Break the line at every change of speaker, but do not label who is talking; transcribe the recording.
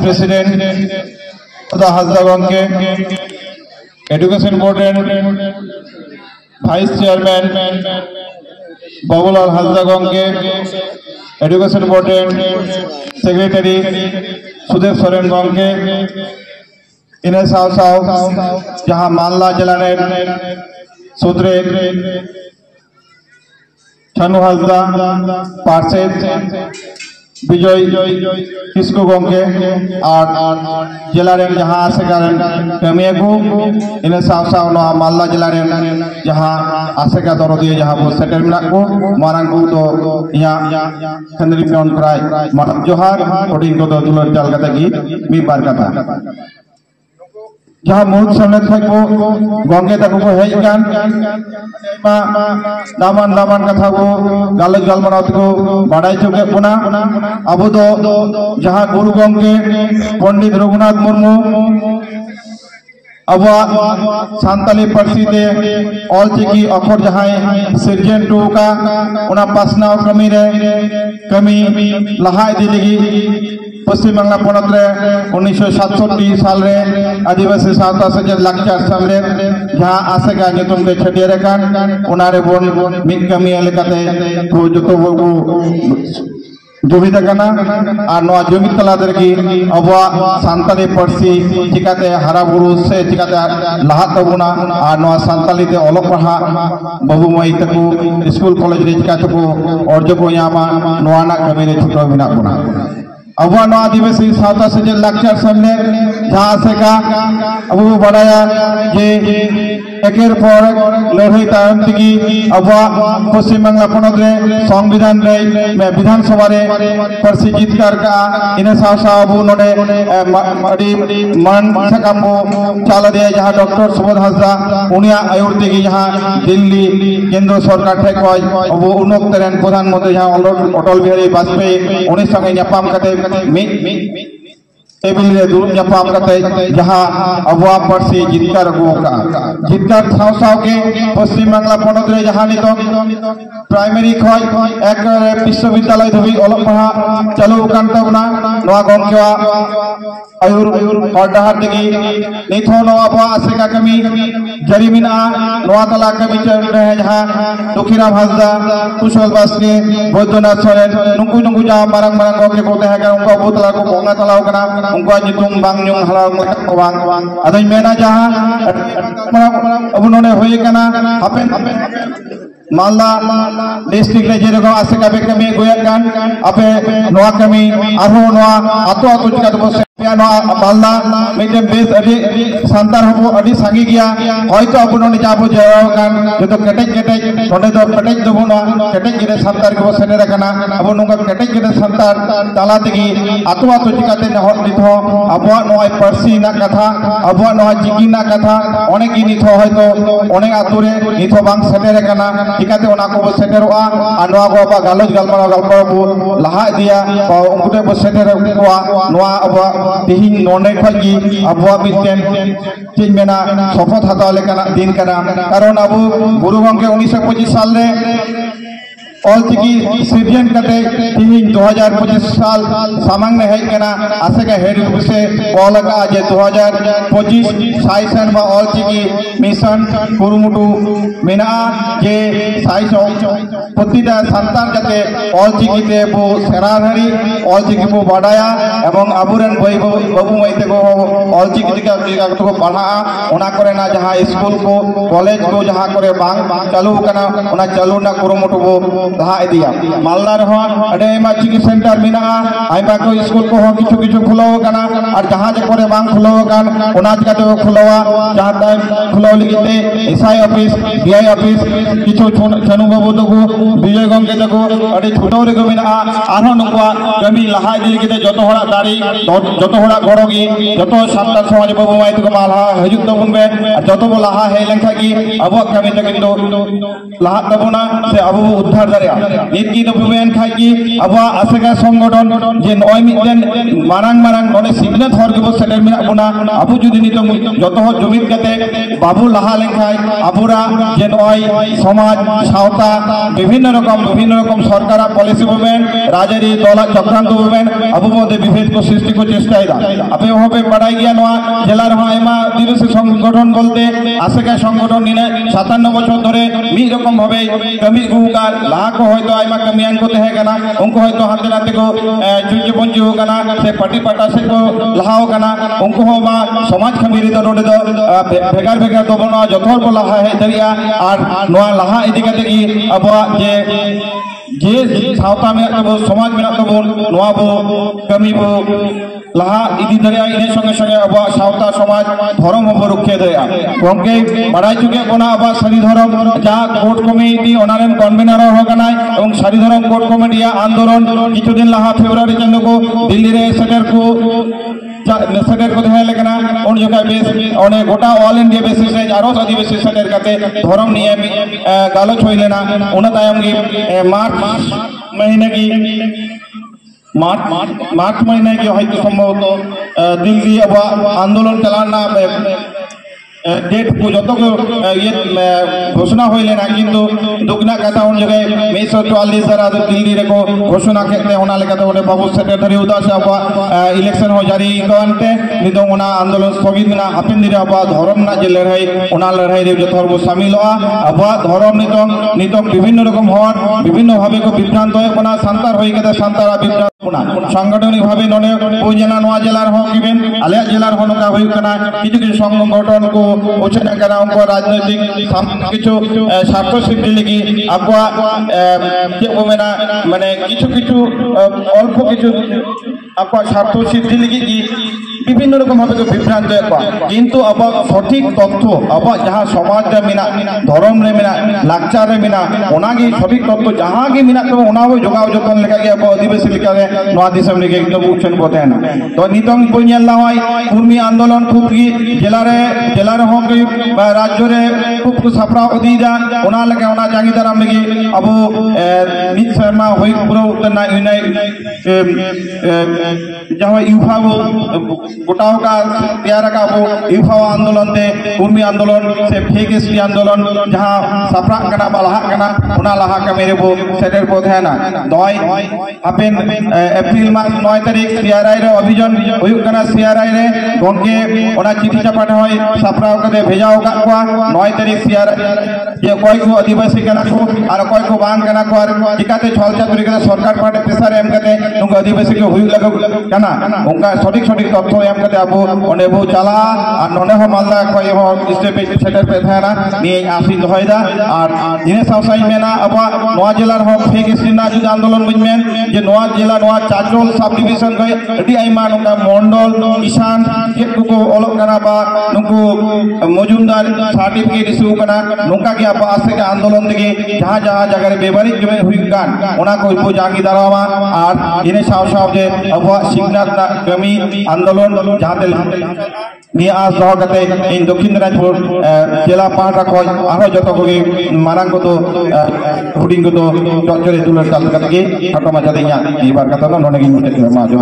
president Hajda Gange education board vice chairman Babulal Hajda Gange education board secretary Sudev Soren Gange इन साव साव जहाँ मालदा जिला सूत्रे छानु हाजदा पार्षद विजय किसको गंगे और जिला जहाँ आसेका कमिया को इन साव साव मालदा जिला जहाँ आसेका दरदिया जहाँ वो सेटल मिला को मारंग को तो यहाँ खंडरी पियन प्राय मानव जोहार कोडिंग को तो दुलर चाल कता की मी बार कता जहाँ मुहूर्त समय को गंगे तक को है जान दामन दामन कथा को गालज गालमराव को बाड़ाई चुके पुना अब तो जहाँ गुरु गंगे पंडित रघुनाथ मुर्मू अब सानताली पार्सी ते ऑलचिकी अखर जहाँ सिरजन टू का उना पासना कमी रे कमी लहा इदी लगी पश्चिम बांग्ला पनत रे 1967 साल रे आदिवासी सावता सेचेद लाक्चार साल रे जहाँ आसेका नितुम ते छटियर कान उनारे बोन मिद कमी लेकाते को जतो को जुमिदा कना और नवा जुमिद तला दरकी अबवा सानताली पार्सी चिकाते हारा बुरु से चिकाते लहा तबुना और नवा सानताली ते ओलोक पढ़ा बाबू माई तको स्कूल कॉलेज रे चिका तको अर्जो को यामा नवा ना कमी रे छुटो बिना बुना अबवा नवा आदिवासी सावता सेचेद लाक्चार सामने जहाँ से का अब बढ़ाया जे एकेर पर लड़ाई तायम तगी अबवा पश्चिम बांग्ला पनत रे संविधान रे विधानसभा रे पार्सी जितकार का इन साव साव अबू नोडे अडी मन सकाम को चाला दे जहाँ डॉक्टर सुबोध हाजदा उनिया आयुर तगी जहाँ दिल्ली केंद्र सरकार ठेक होय अबू उनक तेरेन प्रधानमंत्री जहाँ अटल बिहारी वाजपेयी उनी संगे न्यापाम कते टेबिल रे दूर न्यापाम कते जहाँ अबवा पार्सी जितकार का जितकार साव साव के पश्चिम बांग्ला पनत रे जहाँ नितो प्राइमरी खय एक विश्वविद्यालय धबी ओलक पढ़ा चालू कान तबना नवा गंगेवा आयुर और डहार तगी निथो नवा अबवा आसेका कमी जरी मिना नवा तला कमी चल रहे जहाँ दुखीराम हाजदा कुशल बास्के बैद्यनाथ सोरेन नुकु नुकु जहाँ मारंग मारंग गंगे को तहे का उनका अबू तला को बोंगा तलाव कना उनका नितुम बांग न्युंग हलाव मत को बांग अदई मेना जहाँ अब उन्होंने होए कना हापेन मालदा डिस्ट्रिक्ट रे जे रकम आसेका बे कमी गोया कान आपे नवा कमी आरो नवा आतो आतो चिका तो मालदा मिटे बेस अडी सांतार हो अडी सांगी गया होयतो अब नोने जाबो जराव कान जो केटेज केटेज नोने तो केटेज दबो ना केटेज गिरे सांतार के सेनेर कना अब नोंगा केटेज गिरे सांतार ताला तगी आतो आतो चिकाते न निथो अबवा नोय पार्सी ना कथा अबवा नोय चिकी ना कथा अनेक गी निथो होयतो अनेक आतो रे निथो बांग सेनेर कना चिकाते ओना को सेनेरोआ और नोआ को बा गालोज गालमराव को लहा दिया उनकुटे बो सेनेर कोआ नोआ अबवा तिहिन नोने खगी अबवा मिटेन चीज मेना शपथ हताव लेकाना दिन कना कारण अब गुरु गंगे 1925 साल रे ऑलचिकी सिरजन कते तिहिन 2025 साल सामांग ने हेज कना आसेका हेड से ओलका जे 2025 साइसन बा ऑलचिकी मिशन कुरुमुटु मेना जे साइसो प्रतिटा संतान जाते ऑलचिकी ते बो सेराधरी ऑलचिकी बो बाडाया एवं आबुरेन भाई बाबू माइते को ऑलचिकी को पढ़ा ओना करे ना जहाँ स्कूल को कॉलेज को जहाँ करे बांग चालू कना ओना चालू ना कुरुमुटु बो लहा दिया मालदा रहा अडे मा चिकी सेंटर मिना आइमा को स्कूल को हो किछु किछु खुलाव कना और जहाँ जे करे बांग खुलाव कान ओना जगते खुलावा जहाँ टाइम खुलाव लिगिते एसआई ऑफिस बीआई ऑफिस किछु छनु बाबू तको विजय गंगे तको अडे छुटो रे मिना आरो नुवा कमी लहा दिल किते जतो होड़ा दारी जतो होड़ा गड़ोगी जतो सान्तार समाज बाबू माई तको माला हजुक तबुन बे जतो बो लहा हे लेखा की अब कमी तकिन दो लहा तबुना से अब उद्धार दारे निकी तो बुबेन खाई की अब आसेगा संगठन जे नय मिदन मारांग मारांग नोने सिग्नेट हर के बो सेटेल मिना बुना अबु जुदी नितो जतो हो जुमिद कते बाबू लाहा लेखाय अबुरा जे नय समाज सावता विभिन्न रकम सरकार पॉलिसी बुबेन राजारी दल चक्रांत बुबेन अबु मध्य विभेद को सृष्टि को चेष्टा अपे होबे बाड़ाई गया नोआ जिलार आयमा दिवसी संगठन बोलते आसेगा संगठन निने 57 बछर धरे मिद रकम भावे कमी गुका लाहा को होयतो आयमा कमियान को तहे कना उनको होयतो हाते नाते को चुंजी पंजी हो कना से पार्टी पाटा से को लाहाओ कना उनको हो मा समाज खमीरी दो रोडे दो भेगार भेगार दो बनो जथर को लाहा है दरिया और नोआ लाहा इदी कते की अब जे सावता में तबो समाज में तबो नोआ बो कमी बो लाहा इदी दरिया इने संगे संगे अब सावता समाज धर्म हो रखे दरिया गंके बाड़ाई चुके बना अब सारी धर्म जा कोर्ट कमिटी ओनारेन कन्वीनर हो कनाय एवं सारी धर्म कोर्ट कमिटी आंदोलन किछुदिन लाहा फेब्रुआरी चंद को दिल्ली रे सेटर को देहे लेकना उन जगह बेस ओने गोटा ऑल इंडिया बेसिस रे आरो अधिवेशी सेटर करते धर्म निये गालोच होई लेना उना तायम की मार्च महीने की हयतो संभवत दिल्ली अब आंदोलन चलाना डेट को जो ये घोषणा हो लेना किंतु दुगना कथा उन जगह 144 जरा दिल्ली रे को घोषणा करते होना लेका तो बाबू सेक्रेटरी उदास अब इलेक्शन हो जारी कोनते निदो ओना आंदोलन स्थगित ना हापिन दिरे अब धर्म ना जे लड़ाई ओना लड़ाई रे जथर को शामिल हुआ अब धर्म नितो विभिन्न रकम हर विभिन्न भावे को विभ्रांत होय कोना संतार होई केते संतारा विभ्रांत कोना सांगठनिक भावे नने ओ जिला नोआ जिलार हो किबेन आले जिलार हो नका होय कना किछु संगठन को ओचना करा उनको राजनीतिक किछु स्वार्थ सिद्धि लगी आपवा के मेना माने किछु अल्प किछु आपवा स्वार्थ सिद्धि लगी की विभिन्न रकम भावे विभ्रांत किंतु अब सठिक तथ्य अब जहाँ समाज रे मिना धर्म रे मिना लाचार रे मिना ओनागी सठिक तथ्य जहाँ की मिना तो ओना वो जोगाव जतन लेका के अब अधिवेशी लेका रे नोआ दिसम लेके एकदम उछन बतेना तो नितंग कोइयल लावाई कुर्मी आंदोलन खूब की जिला रे हो की राज्य रे खूब को सपरा उदीदा ओना लेके ओना जांगी दाराम लगी अब नित शर्मा होई पूरा उतना यूनाइट जहाँ यूफा गोटाओ का तैयार का वो यूफा आंदोलन थे कुर्मी आंदोलन से फेक एसटी आंदोलन जहाँ सपरा कना बलहा कना उना लहा का मेरे वो सेटर को है ना दवाई अपेन अप्रैल मास 9 तारीख सीआरआई रे अभियान हुई कना सीआरआई रे गंके ओना चिठी चापाने होय सपरा कदे भेजाओ का 9 तारीख सीआरआई ये कोई को आदिवासी कना को और कोई को बांग कना को और चिकाते छल चातुरी के सरकार पाटे प्रेशर एम कते उनको आदिवासी के हुई लगो कना उनका सटीक तथ्य एम कते अब ओने बो चला और नोने हो मालदा कोई हो स्टेप सेटर पे थाना नि आसी दोहयदा और दिने सावसाई मेना अब नोआ जिलार हो फेक सिना जुद आंदोलन बुझमेन जे नोआ जिला नोआ चाचोल सब डिवीजन गय अडी आइमा नोका मंडल किसान केकु को ओलोक कना बा नुकु मजुमदार सर्टिफिकेट इशू कना नोका के अब आसे के आंदोलन दिगे जहां जगह रे बेबारी जमे हुई गान ओना को बो जागी दारावा और दिने साव जे अब सिग्नात ना कमी आंदोलन जहां निया आज दो कते इन दक्षिण दिनाजपुर जिला पाटा खय आरो जतो को मारांग को तो हुडिंग को तो जजरे तुलर चाल कते के खाटो माचा देया ई बार कथा नोने गिन मा जो